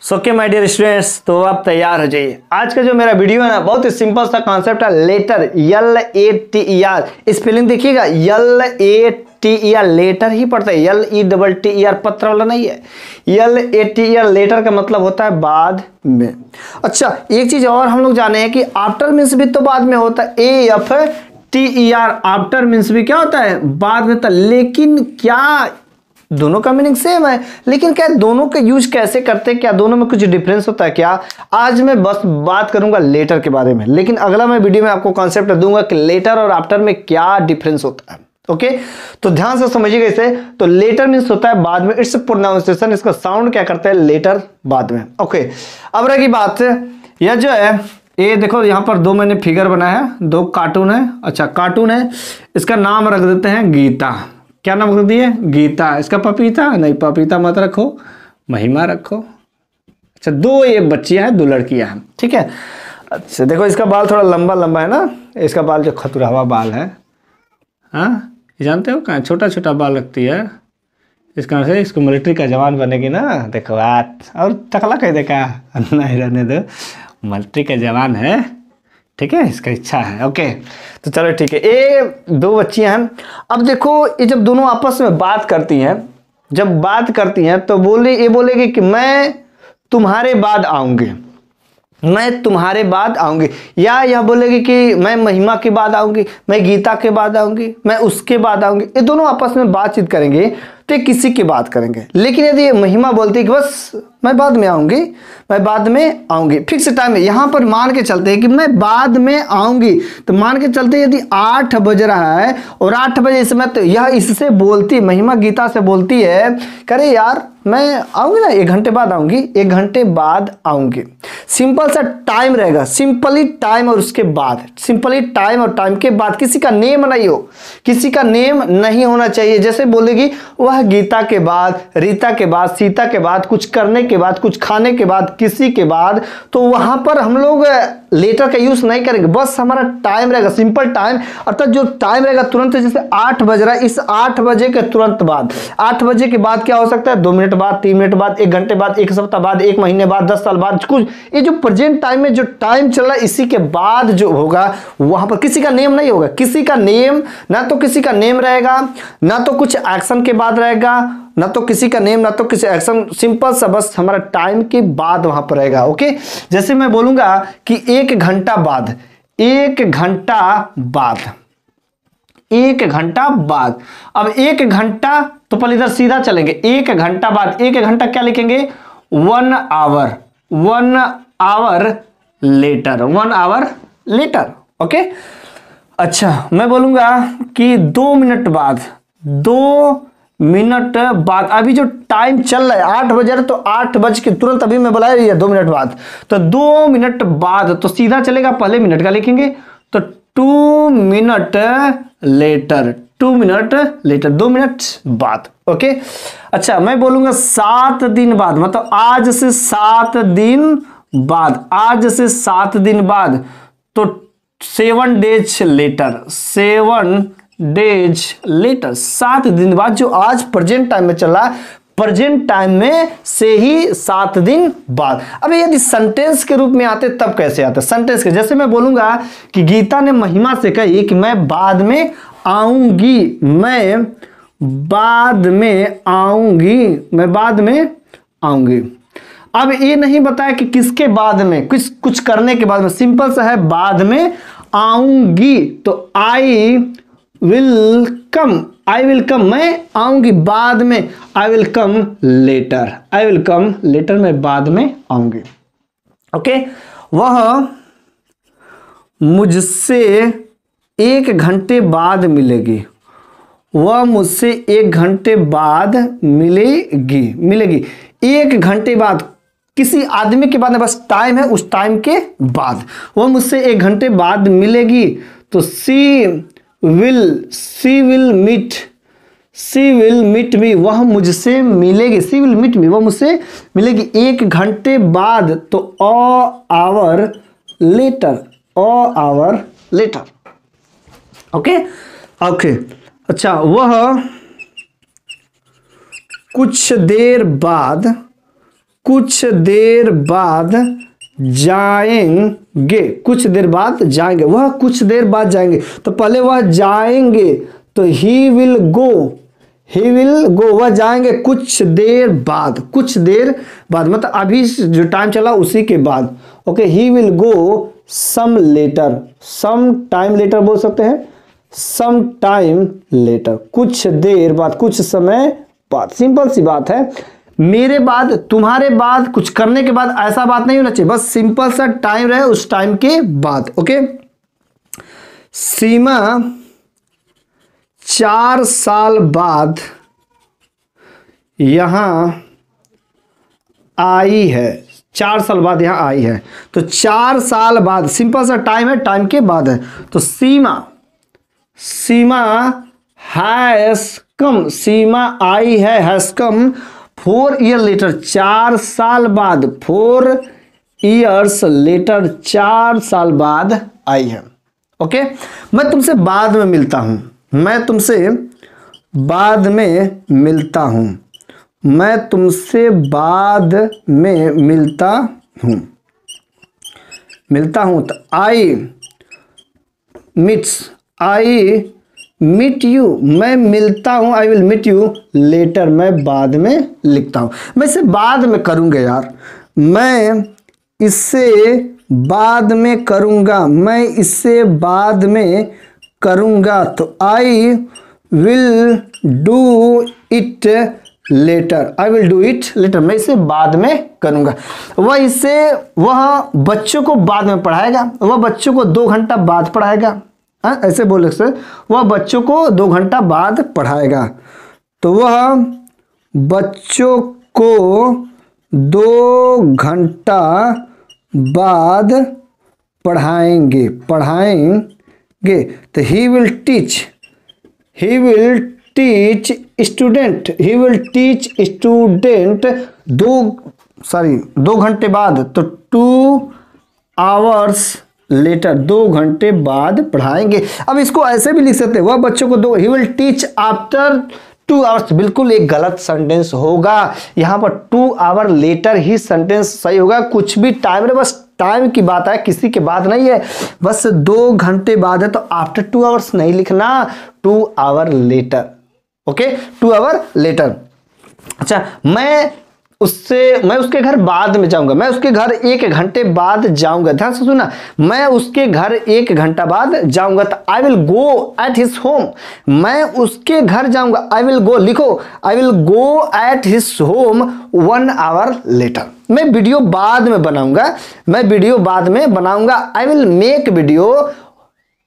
सो के my dear students, तो आप तैयार हो जाइए। आज का जो मेरा वीडियो है ना, बहुत ही सिंपल सा कॉन्सेप्ट है। लेटर LATER, स्पेलिंग देखिएगा, LATER लेटर ही पढ़ता है, LETTER पत्र वाला नहीं है। LATER लेटर का मतलब होता है बाद में। अच्छा, एक चीज और हम लोग जाने हैं कि आफ्टर मीन्स भी तो बाद में होता है। AFTER आफ्टर मीन्स भी क्या होता है, बाद में होता है। लेकिन क्या दोनों का मीनिंग सेम है, लेकिन क्या दोनों का यूज कैसे करते हैं, क्या दोनों में कुछ डिफरेंस होता है क्या? आज मैं बस बात करूंगा लेटर के बारे में, लेकिन अगला मैं वीडियो में आपको कॉन्सेप्ट दूंगा कि लेटर और आफ्टर में क्या डिफरेंस होता है। ओके, तो ध्यान से समझिएगा इसे। तो लेटर मीन्स होता है बाद में, इट्स प्रोनाउंसिएशन, इसका साउंड क्या करता है, लेटर बाद में। ओके, अब रही बात, यह जो है ये देखो, यहाँ पर दो मैंने फिगर बनाया है, दो कार्टून है। अच्छा, कार्टून है, इसका नाम रख देते हैं गीता। क्या नाम रख दिए? गीता। इसका पपीता नहीं, पपीता मत रखो, महिमा रखो। अच्छा, दो ये बच्चियां हैं, दो लड़कियां हैं, ठीक है। अच्छा देखो, इसका बाल थोड़ा लंबा लंबा है ना, इसका बाल जो खतुरावा बाल है, हाँ ये जानते हो, कहाँ छोटा छोटा बाल रखती है। इसका से इसको मिलिट्री का जवान बनेगी ना, देखो बात। और टकला कह देखा नहीं, रहने दो, मिलिट्री का जवान है, ठीक है, इसका इच्छा है। ओके, तो चलो ठीक है। ये दो बच्चियां हैं। अब देखो, ये जब दोनों आपस में बात करती हैं, जब बात करती हैं तो ये बोलेगी कि मैं तुम्हारे बाद आऊंगी, मैं तुम्हारे बाद आऊंगी। या यह बोलेगी कि मैं महिमा के बाद आऊंगी, मैं गीता के बाद आऊंगी, मैं उसके बाद आऊंगी। ये दोनों आपस में बातचीत करेंगे तो किसी की बात करेंगे। लेकिन यदि महिमा बोलती है कि बस मैं बाद में आऊंगी, मैं बाद में आऊंगी, फिक्स टाइम है, यहां पर मान के चलते हैं कि मैं बाद में आऊंगी, तो मान के चलते यदि 8 बज रहा है और 8 बजे इस समय, तो यह इससे बोलती, महिमा गीता से बोलती है, करे यार मैं आऊंगी ना, 1 घंटे बाद आऊंगी, 1 घंटे बाद आऊंगी। सिंपल सा टाइम रहेगा, सिंपली टाइम और उसके बाद, सिंपली टाइम और टाइम के बाद, किसी का नेम नहीं हो, किसी का नेम नहीं होना चाहिए। जैसे बोलेगी वह गीता के बाद, रीता के बाद, सीता के बाद, कुछ करने के बाद, कुछ खाने के बाद, किसी के बाद, तो वहां पर हम लोग लेटर का यूज नहीं करेंगे। बस हमारा टाइम रहेगा, सिंपल टाइम, अर्थात जो टाइम रहेगा तुरंत, जैसे 8 बज रहा है, इस 8 बजे के तुरंत बाद, 8 बजे के बाद क्या हो सकता है, 2 मिनट बाद, 3 मिनट बाद, 1 घंटे बाद, 1 सप्ताह बाद, 1 महीने बाद, 10 साल बाद, कुछ ये जो प्रेजेंट टाइम में जो टाइम चल रहा है, इसी के बाद जो होगा वहां पर किसी का नेम नहीं होगा। किसी का नेम, ना तो किसी का नेम रहेगा, ना तो कुछ एक्शन के बाद रहेगा, ना तो किसी का नेम, ना तो किसी एक्शन, सिंपल सा बस हमारा टाइम के बाद वहां पर रहेगा। ओके, जैसे मैं बोलूंगा कि 1 घंटा बाद, 1 घंटा बाद, 1 घंटा बाद। अब 1 घंटा तो पहले इधर सीधा चलेंगे, 1 घंटा बाद, 1 घंटा क्या लिखेंगे, 1 hour, 1 hour later, 1 hour later. Okay, अच्छा मैं बोलूंगा कि 2 मिनट बाद, 2 मिनट बाद, अभी जो टाइम चल रहा है 8 बजे, तो 8 बज के तुरंत अभी मैं बुलाया रही है 2 मिनट बाद, तो 2 मिनट बाद तो सीधा चलेगा, पहले मिनट का लिखेंगे, तो 2 minute later, 2 minute later, 2 minute बाद। ओके, अच्छा मैं बोलूंगा 7 दिन बाद, मतलब आज से 7 दिन बाद, आज से 7 दिन बाद, तो 7 डेज लेटर, 7 डेज लेटर, 7 दिन बाद, जो आज प्रेजेंट टाइम में चल रहा है, प्रेजेंट टाइम में से ही 7 दिन बाद। अब यदि सेंटेंस के रूप में आते तब कैसे आते? सेंटेंस के, जैसे मैं बोलूंगा कि गीता ने महिमा से कही कि मैं बाद में आऊंगी, मैं बाद में आऊंगी, मैं बाद में आऊंगी। अब ये नहीं बताया कि किसके बाद में, कुछ करने के बाद में, सिंपल सा है बाद में आऊंगी, तो I will come, I will come, मैं आऊंगी बाद में, I will come later, I will come later, मैं बाद में आऊंगी। ओके, वह मुझसे 1 घंटे बाद मिलेगी, वह मुझसे 1 घंटे बाद मिलेगी, मिलेगी 1 घंटे बाद, किसी आदमी के बाद में, बस टाइम है, उस टाइम के बाद, वह मुझसे 1 घंटे बाद मिलेगी, तो सी विल मीट मी, वह मुझसे मिलेगी, सी विल मीट मी, वह मुझसे मिलेगी 1 घंटे बाद, तो hour later, our later. Okay okay, अच्छा वह कुछ देर बाद, कुछ देर बाद जाएंगे, कुछ देर बाद जाएंगे, वह कुछ देर बाद जाएंगे। तो पहले वह जाएंगे तो ही विल गो, ही विल गो, वह जाएंगे कुछ देर बाद, कुछ देर बाद मतलब अभी जो टाइम चला उसी के बाद। Okay, he will go some later, some time later बोल सकते हैं, सम टाइम लेटर, कुछ देर बाद, कुछ समय बाद। सिंपल सी बात है, मेरे बाद, तुम्हारे बाद, कुछ करने के बाद, ऐसा बात नहीं होना चाहिए, बस सिंपल सा टाइम रहे उस टाइम के बाद। ओके, सीमा 4 साल बाद यहां आई है, 4 साल बाद यहां आई है। तो 4 साल बाद सिंपल सा टाइम है, टाइम के बाद है। तो सीमा, सीमा हैज कम, सीमा आई है, हैज कम 4 ईयर लेटर, 4 साल बाद, 4 ईयर्स लेटर, 4 साल बाद आई है। ओके, मैं तुमसे बाद में मिलता हूं, मैं तुमसे बाद में मिलता हूं, मैं तुमसे बाद में मिलता हूं, मिलता हूं। तो I meets, I meet you, मैं मिलता हूं, I will meet you later, मैं बाद में लिखता हूं, मैं इसे बाद में करूंगा यार, मैं इसे बाद में करूंगा, मैं इसे बाद में करूंगा। तो I will do it later, I will do it later, मैं इसे बाद में करूंगा। वह बच्चों को बाद में पढ़ाएगा, वह बच्चों को 2 घंटा बाद पढ़ाएगा। हाँ, ऐसे बोल सकते, वह बच्चों को 2 घंटा बाद पढ़ाएगा। तो वह बच्चों को 2 घंटा बाद पढ़ाएंगे, पढ़ाएंगे। तो he will teach, he will teach student, he will teach student 2 घंटे बाद, तो 2 आवर्स लेटर, 2 घंटे बाद पढ़ाएंगे। अब इसको ऐसे भी लिख सकते हैं, वह बच्चों को he will teach after 2 hours, बिल्कुल एक गलत सेंटेंस होगा, यहां पर 2 आवर लेटर ही सेंटेंस सही होगा। कुछ भी टाइम है, बस टाइम की बात है, किसी के बाद नहीं है, बस 2 घंटे बाद है तो आफ्टर 2 आवर्स नहीं लिखना, 2 our later. Okay, 2 hour later. अच्छा, मैं उसके घर बाद में जाऊंगा, मैं उसके घर 1 घंटे बाद जाऊंगा, ध्यान से सुना, मैं उसके घर 1 घंटा बाद जाऊंगा। तो I will go at his home, मैं उसके घर जाऊंगा, आई विल गो, लिखो I will go at his home 1 hour later. मैं वीडियो बाद में बनाऊंगा, मैं वीडियो बाद में बनाऊंगा, I will make video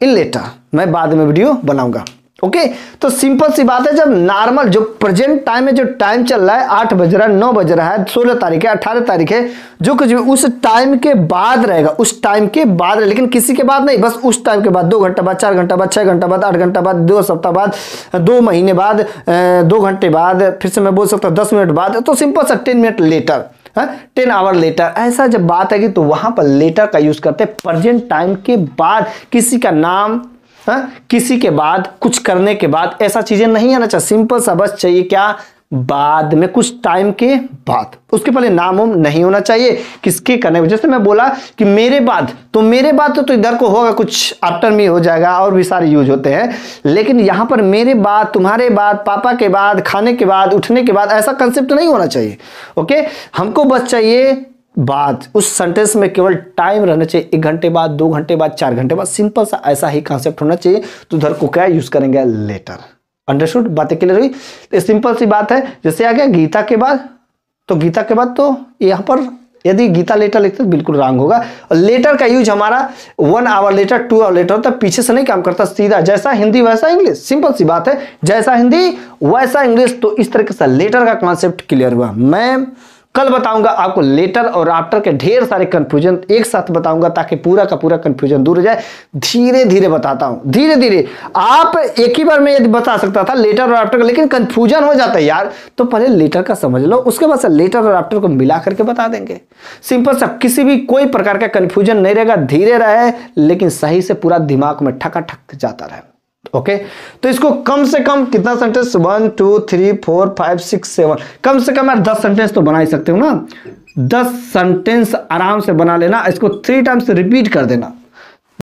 in later, मैं बाद में वीडियो बनाऊंगा। ओके, तो सिंपल सी बात है, जब नॉर्मल जो प्रेजेंट टाइम है, जो टाइम चल रहा है, 8 बज रहा है, 9 बज रहा है, 16 तारीख है, 18 तारीख है, जो कुछ भी उस टाइम के बाद रहेगा, उस टाइम के बाद रहेगा, लेकिन किसी के बाद नहीं, बस उस टाइम के बाद, 2 घंटा बाद, 4 घंटा बाद, 6 घंटा बाद, 8 घंटा बाद, 2 सप्ताह बाद, 2 महीने बाद, 2 घंटे बाद, फिर से मैं बोल सकता हूँ 10 मिनट बाद, तो सिंपल सा 10 मिनट लेटर, 10 आवर लेटर, ऐसा जब बात है कि तो वहां पर लेटर का यूज करते हैं प्रेजेंट टाइम के बाद, किसी का नाम, किसी के बाद, कुछ करने के बाद, ऐसा चीजें नहीं आना चाहिए, सिंपल सा बस चाहिए क्या, बाद में, कुछ टाइम के बाद, उसके पहले नाम नहीं होना चाहिए, किसके करने। जैसे मैं बोला कि मेरे बाद, तो मेरे बाद तो इधर को होगा, कुछ आफ्टर मी हो जाएगा, और भी सारे यूज होते हैं, लेकिन यहां पर मेरे बाद, तुम्हारे बाद, पापा के बाद, खाने के बाद, उठने के बाद, ऐसा कंसेप्ट नहीं होना चाहिए। ओके, हमको बस चाहिए बाद, उस सेंटेंस में केवल टाइम रहना चाहिए, 1 घंटे बाद, 2 घंटे बाद, 4 घंटे बाद, सिंपल सा ऐसा ही कॉन्सेप्ट होना चाहिए। तो उधर को क्या यूज करेंगे, लेटर। अंडरस्टूड, बातें क्लियर हुई? तो सिंपल सी बात है, जैसे आ गया गीता के बाद, तो गीता के बाद तो यहां पर यदि गीता लेटर लिखते तो बिल्कुल रॉन्ग होगा। और लेटर का यूज हमारा 1 आवर लेटर, 2 आवर लेटर होता है, पीछे से नहीं काम करता, सीधा जैसा हिंदी वैसा इंग्लिश, सिंपल सी बात है, जैसा हिंदी वैसा इंग्लिश। तो इस तरीके से लेटर का कॉन्सेप्ट क्लियर हुआ। मैं कल बताऊंगा आपको लेटर और आफ्टर के ढेर सारे कंफ्यूजन एक साथ बताऊंगा, ताकि पूरा का पूरा कंफ्यूजन दूर हो जाए। धीरे धीरे बताता हूं, धीरे धीरे। आप एक ही बार में यदि बता सकता था लेटर और आफ्टर का, लेकिन कंफ्यूजन हो जाता है यार, तो पहले लेटर का समझ लो, उसके बाद से लेटर और आफ्टर को मिला करके बता देंगे। सिंपल सा, किसी भी कोई प्रकार का कंफ्यूजन नहीं रहेगा, धीरे रहे लेकिन सही से पूरा दिमाग में ठक जाता रहे। ओके, तो इसको कम से कम कितना सेंटेंस, 1 2 3 4 5 6 7, कम से कम यार 10 सेंटेंस तो बना ही सकते हो ना। 10 सेंटेंस आराम से बना लेना, इसको 3 टाइम्स रिपीट कर देना।